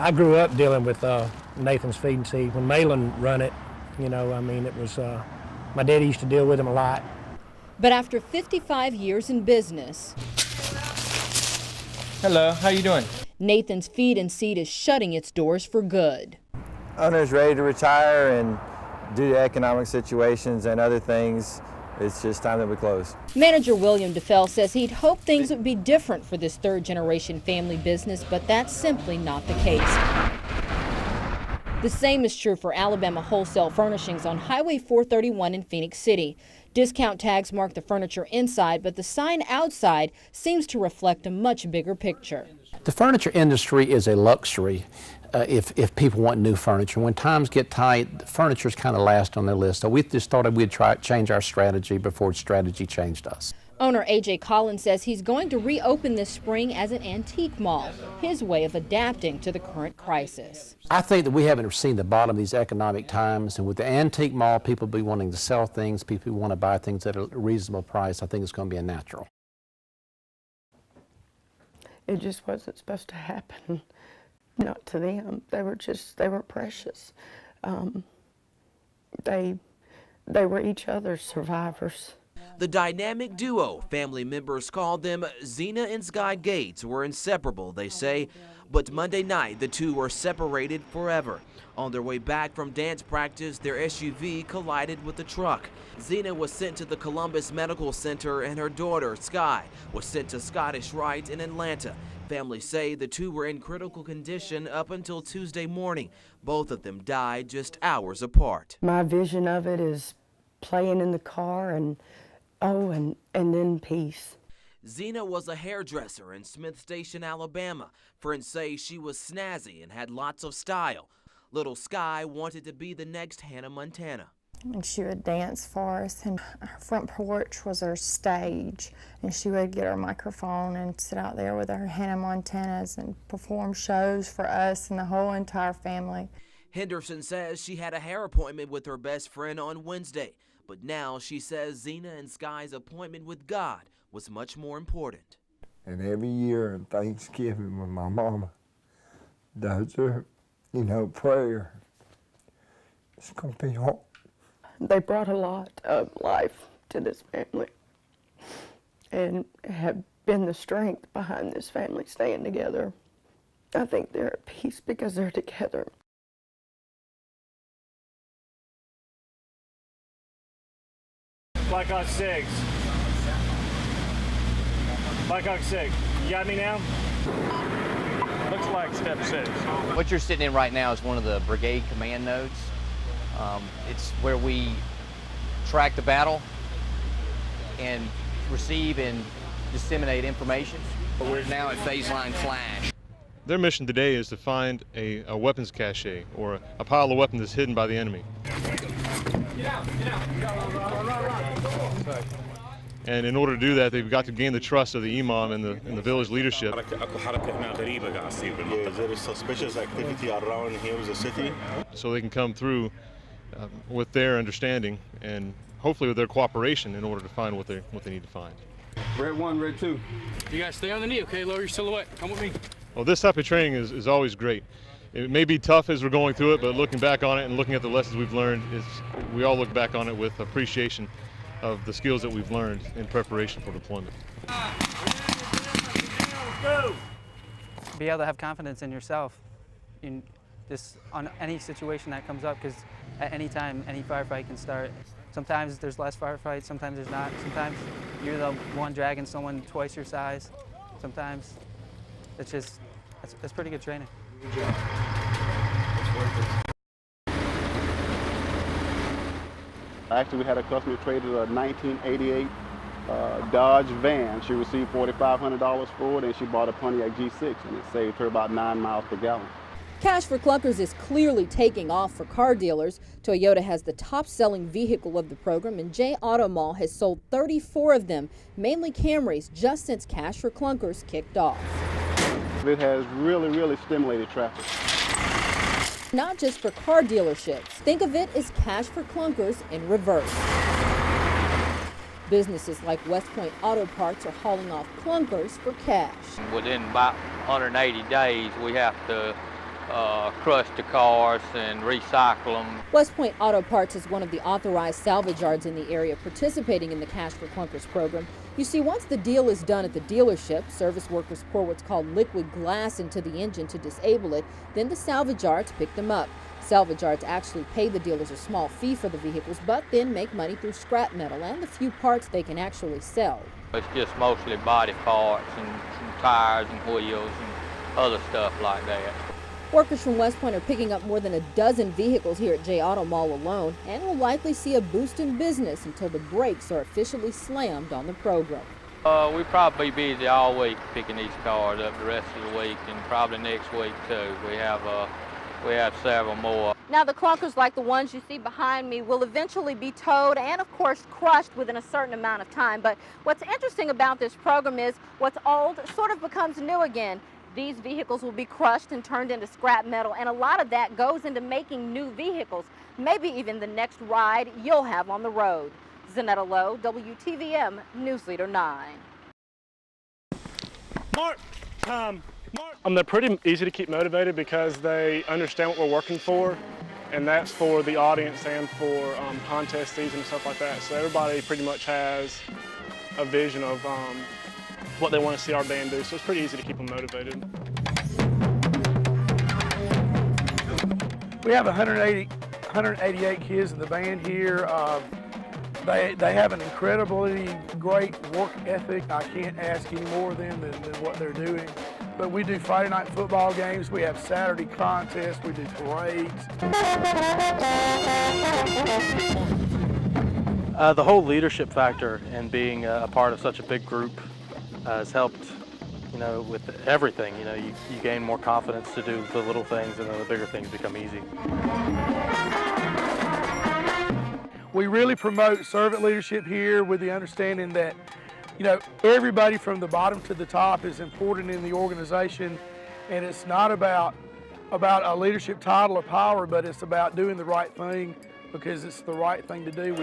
I grew up dealing with Nathan's Feed and Seed. When Malin run it, you know, I mean, it was, my daddy used to deal with him a lot. But after 55 years in business, hello, how you doing? Nathan's Feed and Seed is shutting its doors for good. Owner's ready to retire, and due to economic situations and other things, it's just time that we close. Manager William DeFell says he'd hoped things would be different for this third-generation family business, but that's simply not the case. The same is true for Alabama Wholesale Furnishings on Highway 431 in Phoenix City. Discount tags mark the furniture inside, but the sign outside seems to reflect a much bigger picture. The furniture industry is a luxury if people want new furniture. When times get tight, furniture's kind of last on their list. So we just thought we'd change our strategy before strategy changed us. Owner A.J. Collins says he's going to reopen this spring as an antique mall, his way of adapting to the current crisis. I think that we haven't seen the bottom of these economic times, and with the antique mall, people be wanting to sell things, people want to buy things at a reasonable price. I think it's going to be a natural. It just wasn't supposed to happen. Not to them. They were precious. They were each other's survivors. The dynamic duo, family members called them Zena and Sky Gates, were inseparable, they say. But Monday night, the two were separated forever. On their way back from dance practice, their SUV collided with a truck. Zena was sent to the Columbus Medical Center, and her daughter, Sky, was sent to Scottish Rite in Atlanta. Families say the two were in critical condition up until Tuesday morning. Both of them died just hours apart. My vision of it is playing in the car and then peace. Zena was a hairdresser in Smith Station, Alabama. Friends say she was snazzy and had lots of style. Little Sky wanted to be the next Hannah Montana. And she would dance for us, and her front porch was her stage, and she would get her microphone and sit out there with her Hannah Montanas and perform shows for us and the whole entire family. Henderson says she had a hair appointment with her best friend on Wednesday, but now she says Zena and Sky's appointment with God was much more important. And every year on Thanksgiving when my mama does her, prayer, it's going to be hard. They brought a lot of life to this family and have been the strength behind this family staying together. I think they're at peace because they're together. Blackhawk 6. Blackhawk 6. You got me now? Looks like step 6. What you're sitting in right now is one of the brigade command nodes. It's where we track the battle and receive and disseminate information. We're now at phase line flash. Their mission today is to find a weapons cache or a pile of weapons that's hidden by the enemy. And in order to do that, they've got to gain the trust of the imam and the village leadership. Is there suspicious activity around here in the city? So they can come through with their understanding and hopefully with their cooperation in order to find what they need to find. Red 1, red 2. You guys stay on the knee, okay? Lower your silhouette. Come with me. Well, this type of training is always great. It may be tough as we're going through it, but looking back on it and looking at the lessons we've learned, we all look back on it with appreciation of the skills that we've learned in preparation for deployment. Be able to have confidence in yourself on any situation that comes up, because at any time, any firefight can start. Sometimes there's less firefights, sometimes there's not. Sometimes you're the one dragging someone twice your size. Sometimes it's pretty good training. Actually, we had a customer who traded a 1988 Dodge van. She received $4,500 for it, and she bought a Pontiac G6, and it saved her about 9 miles per gallon. Cash for Clunkers is clearly taking off for car dealers. Toyota has the top-selling vehicle of the program, and J Auto Mall has sold 34 of them, mainly Camrys, just since Cash for Clunkers kicked off. It has really stimulated traffic. Not just for car dealerships. Think of it as Cash for Clunkers in reverse. Businesses like West Point Auto Parts are hauling off clunkers for cash. Within about 180 days, we have to crush the cars and recycle them. West Point Auto Parts is one of the authorized salvage yards in the area participating in the Cash for Clunkers program. You see, once the deal is done at the dealership, service workers pour what's called liquid glass into the engine to disable it, then the salvage yards pick them up. Salvage yards actually pay the dealers a small fee for the vehicles, but then make money through scrap metal and the few parts they can actually sell. It's just mostly body parts and some tires and wheels and other stuff like that. Workers from West Point are picking up more than a dozen vehicles here at J Auto Mall alone and will likely see a boost in business until the brakes are officially slammed on the program. We probably be busy all week picking these cars up the rest of the week, and probably next week too. We have several more. Now the clunkers like the ones you see behind me will eventually be towed and of course crushed within a certain amount of time. But what's interesting about this program is what's old sort of becomes new again. These vehicles will be crushed and turned into scrap metal, and a lot of that goes into making new vehicles, maybe even the next ride you'll have on the road. Zanetta Lowe, WTVM News Leader 9. Mark, they're pretty easy to keep motivated because they understand what we're working for, and that's for the audience and for contest season and stuff like that. So everybody pretty much has a vision of what they want to see our band do, so it's pretty easy to keep them motivated. We have 188 kids in the band here. They have an incredibly great work ethic. I can't ask any more of them than what they're doing. But we do Friday night football games, we have Saturday contests, we do parades. The whole leadership factor and being a part of such a big group has helped, with everything. You gain more confidence to do the little things, and then the bigger things become easy. We really promote servant leadership here with the understanding that, everybody from the bottom to the top is important in the organization, and it's not about a leadership title or power, but it's about doing the right thing because it's the right thing to do.